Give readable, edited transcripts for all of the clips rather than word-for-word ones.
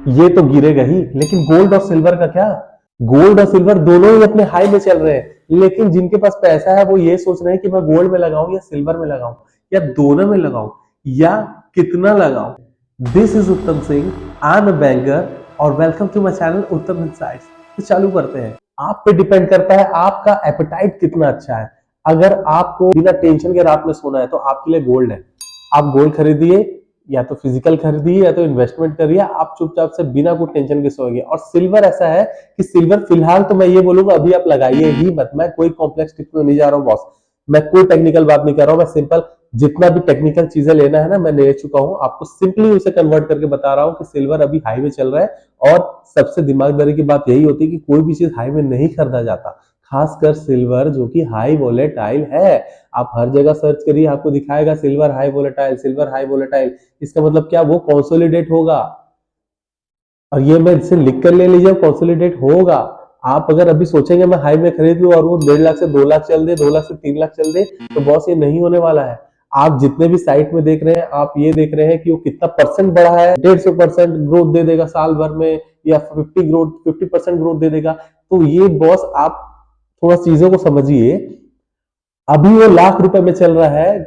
ये तो गिरेगा ही, लेकिन गोल्ड और सिल्वर का क्या? गोल्ड और सिल्वर दोनों ही अपने हाई में चल रहे हैं, लेकिन जिनके पास पैसा है वो ये सोच रहे हैं कि मैं गोल्ड में लगाऊं या सिल्वर में लगाऊं या दोनों में लगाऊं या कितना लगाऊं। दिस इज उत्तम Singh, I am a banker और वेलकम टू माय चैनल उत्तम इनसाइट्स। तो चालू करते हैं। आप पे डिपेंड करता है आपका एपेटाइट कितना अच्छा है। अगर आपको बिना टेंशन के रात में सोना है तो आपके लिए गोल्ड है। आप गोल्ड खरीदिए, या तो फिजिकल खरीदिए या तो इन्वेस्टमेंट करिए, आप चुपचाप से बिना कोई टेंशन के सोएंगे। और सिल्वर ऐसा है कि सिल्वर फिलहाल तो मैं ये बोलूंगा अभी आप लगाइए ही मत। मैं कोई कॉम्प्लेक्स टिप्स में नहीं जा रहा हूँ बॉस, मैं कोई टेक्निकल बात नहीं कर रहा हूँ। मैं सिंपल जितना भी टेक्निकल चीजें लेना है ना मैं ले चुका हूँ, आपको सिंपली उसे कन्वर्ट करके बता रहा हूँ कि सिल्वर अभी हाई में चल रहा है। और सबसे दिमागदारी की बात यही होती है कि कोई भी चीज हाई में नहीं खरीदा जाता, खासकर सिल्वर जो कि हाई वोलेटाइल है। आप हर जगह सर्च करिए, आपको दिखाएगा silver high volatile, silver high volatile. इसका मतलब क्या? वो कंसोलिडेट होगा। और ये मैं इसे लिख कर ले लीजिए, कंसोलिडेट होगा। आप अगर अभी सोचेंगे मैं हाई में खरीद लूं और वो 1.5 लाख से 2 लाख चल दे, 2 लाख से 3 लाख चल दे, तो बॉस ये नहीं होने वाला है। आप जितने भी साइट में देख रहे हैं, आप ये देख रहे हैं कि वो कितना परसेंट बढ़ा है। 150% ग्रोथ दे देगा साल भर में, या 50% ग्रोथ दे देगा। तो ये बॉस आप थोड़ा चीजों को समझिए। अभी वो लाख रुपए में चल रहा है,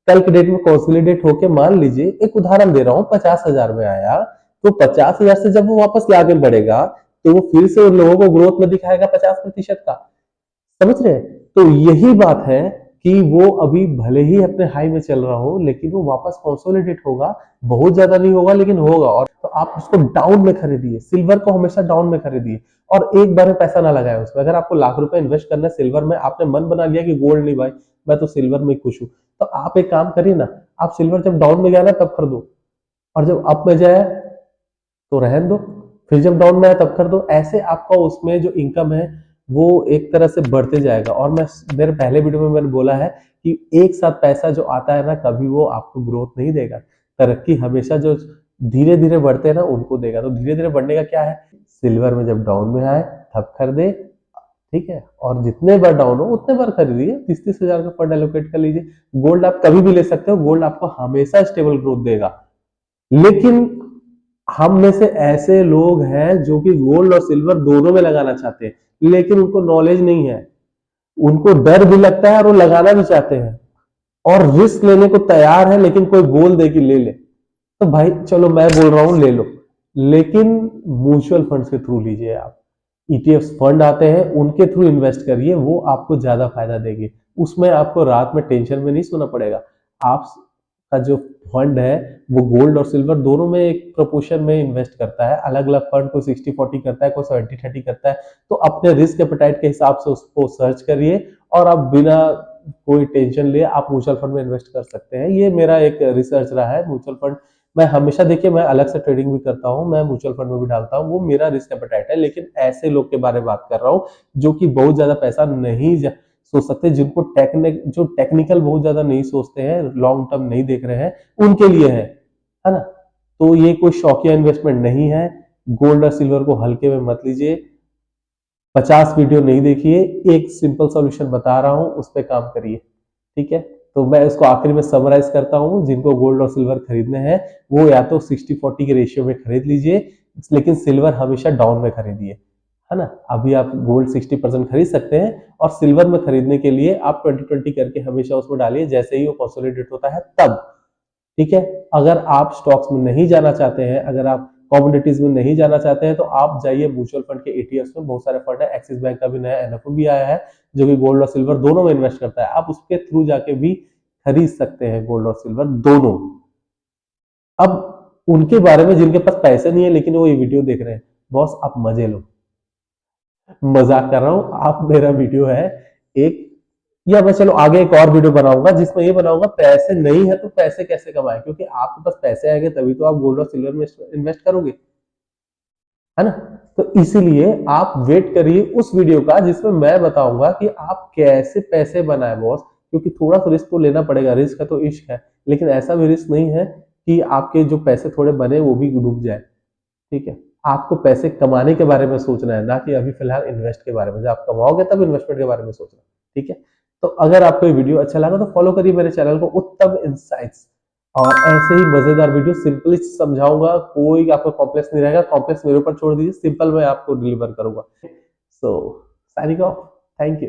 कल के डेट में कंसोलिडेट होके मान लीजिए, एक उदाहरण दे रहा हूं, 50,000 में आया, तो 50,000 से जब वो वापस आगे बढ़ेगा तो वो फिर से उन लोगों को ग्रोथ में दिखाएगा 50% का। समझ रहे हैं? तो यही बात है कि वो अभी भले ही अपने हाई में चल रहा हो, लेकिन वो वापस कंसोलिडेट होगा। बहुत ज्यादा नहीं होगा लेकिन होगा। और तो आप उसको डाउन में खरीदिए, सिल्वर को हमेशा डाउन में खरीदिए। और एक बार में पैसा ना लगाए उसमें। अगर आपको लाख रुपए इन्वेस्ट करना है सिल्वर में, आपने मन बना लिया कि गोल्ड नहीं भाई, मैं तो सिल्वर में खुश हूं, तो आप एक काम करिए ना, आप सिल्वर जब डाउन में गया ना तब खरीदो, और जब अप में जाए तो रहन दो, फिर जब डाउन में आए तब कर दो। ऐसे आपका उसमें जो इनकम है वो एक तरह से बढ़ते जाएगा। और मैं मेरे पहले वीडियो में मैंने बोला है कि एक साथ पैसा जो आता है ना, कभी वो आपको ग्रोथ नहीं देगा। तरक्की हमेशा जो धीरे धीरे बढ़ते हैं ना उनको देगा। तो धीरे धीरे बढ़ने का क्या है, सिल्वर में जब डाउन में आए तब खरीदे, ठीक है। और जितने बार डाउन हो उतने बार खरीदिए, 30-30 हजार का फंड एलोकेट कर लीजिए। गोल्ड आप कभी भी ले सकते हो, गोल्ड आपको हमेशा स्टेबल ग्रोथ देगा। लेकिन हम में से ऐसे लोग हैं जो कि गोल्ड और सिल्वर दोनों में लगाना चाहते हैं, लेकिन उनको नॉलेज नहीं है, उनको डर भी लगता है और वो लगाना भी चाहते हैं और रिस्क लेने को तैयार है, लेकिन कोई बोल दे कि ले ले तो भाई चलो मैं बोल रहा हूं ले लो। लेकिन म्यूचुअल फंड के थ्रू लीजिए आप। ईटीएफ फंड आते हैं, उनके थ्रू इन्वेस्ट करिए, वो आपको ज्यादा फायदा देगी। उसमें आपको रात में टेंशन में नहीं सोना पड़ेगा। आप का जो फंड है वो गोल्ड और सिल्वर दोनों में एक प्रोपोर्शन में इन्वेस्ट करता है। अलग अलग फंड कोई 60-40 करता है, कोई 70-30 करता है। तो अपने रिस्क एपेटाइट के हिसाब से उसको सर्च करिए और आप बिना कोई टेंशन लिए आप म्यूचुअल फंड में इन्वेस्ट कर सकते हैं। ये मेरा एक रिसर्च रहा है। म्यूचुअल फंड मैं हमेशा, देखिए मैं अलग से ट्रेडिंग भी करता हूँ, मैं म्यूचुअल फंड में भी डालता हूँ, वो मेरा रिस्क एपेटाइट है। लेकिन ऐसे लोग के बारे में बात कर रहा हूँ जो कि बहुत ज्यादा पैसा नहीं सोच सकते, जिनको जो टेक्निकल बहुत ज्यादा नहीं सोचते हैं, लॉन्ग टर्म नहीं देख रहे हैं, उनके लिए है ना। तो ये कोई शौकिया इन्वेस्टमेंट नहीं है। गोल्ड और सिल्वर को हल्के में मत लीजिए। 50 वीडियो नहीं देखिए, एक सिंपल सॉल्यूशन बता रहा हूं, उस पर काम करिए, ठीक है। तो मैं इसको आखिरी में समराइज करता हूं। जिनको गोल्ड और सिल्वर खरीदने हैं वो या तो 60-40 के रेशियो में खरीद लीजिए, लेकिन सिल्वर हमेशा डाउन में खरीदिए, है ना। अभी आप गोल्ड 60% खरीद सकते हैं और सिल्वर में खरीदने के लिए आप 20-20 करके हमेशा उसमें डालिए, जैसे ही वो कंसोलिडेट होता है तब, ठीक है। अगर आप स्टॉक्स में नहीं जाना चाहते हैं, अगर आप कमोडिटीज में नहीं जाना चाहते हैं, तो आप जाइए म्यूचुअल फंड के एटीएफ में। बहुत सारे फंड है, एक्सिस बैंक का भी नया एनएफओ भी आया है जो कि गोल्ड और सिल्वर दोनों में इन्वेस्ट करता है। आप उसके थ्रू जाके भी खरीद सकते हैं गोल्ड और सिल्वर दोनों। अब उनके बारे में जिनके पास पैसे नहीं है लेकिन वो ये वीडियो देख रहे हैं, बॉस आप मजे लो, मजाक कर रहा हूं। आप मेरा वीडियो है एक, या मैं चलो आगे एक और वीडियो बनाऊंगा जिसमें ये बनाऊंगा पैसे नहीं है तो पैसे कैसे कमाए, क्योंकि आपके पास पैसे आएंगे तभी तो आप गोल्ड और सिल्वर में इन्वेस्ट करोगे, है ना। तो इसीलिए आप वेट करिए उस वीडियो का जिसमें मैं बताऊंगा कि आप कैसे पैसे बनाए बॉस। क्योंकि थोड़ा सा रिस्क तो लेना पड़ेगा, रिस्क है तो इश्क है, लेकिन ऐसा भी रिस्क नहीं है कि आपके जो पैसे थोड़े बने वो भी डूब जाए, ठीक है। आपको पैसे कमाने के बारे में सोचना है, ना कि अभी फिलहाल इन्वेस्ट के बारे में। जब आप कमाओगे तब इन्वेस्टमेंट के बारे में सोचना, ठीक है। तो अगर आपको ये वीडियो अच्छा लगा तो फॉलो करिए मेरे चैनल को उत्तम इनसाइट्स। और ऐसे ही मजेदार वीडियो सिंपली समझाऊंगा, कोई आपको कॉम्प्लेक्स नहीं रहेगा, कॉम्प्लेक्स मेरे ऊपर छोड़ दीजिए, सिंपल मैं आपको डिलीवर करूंगा। सो साइनिंग ऑफ, थैंक यू।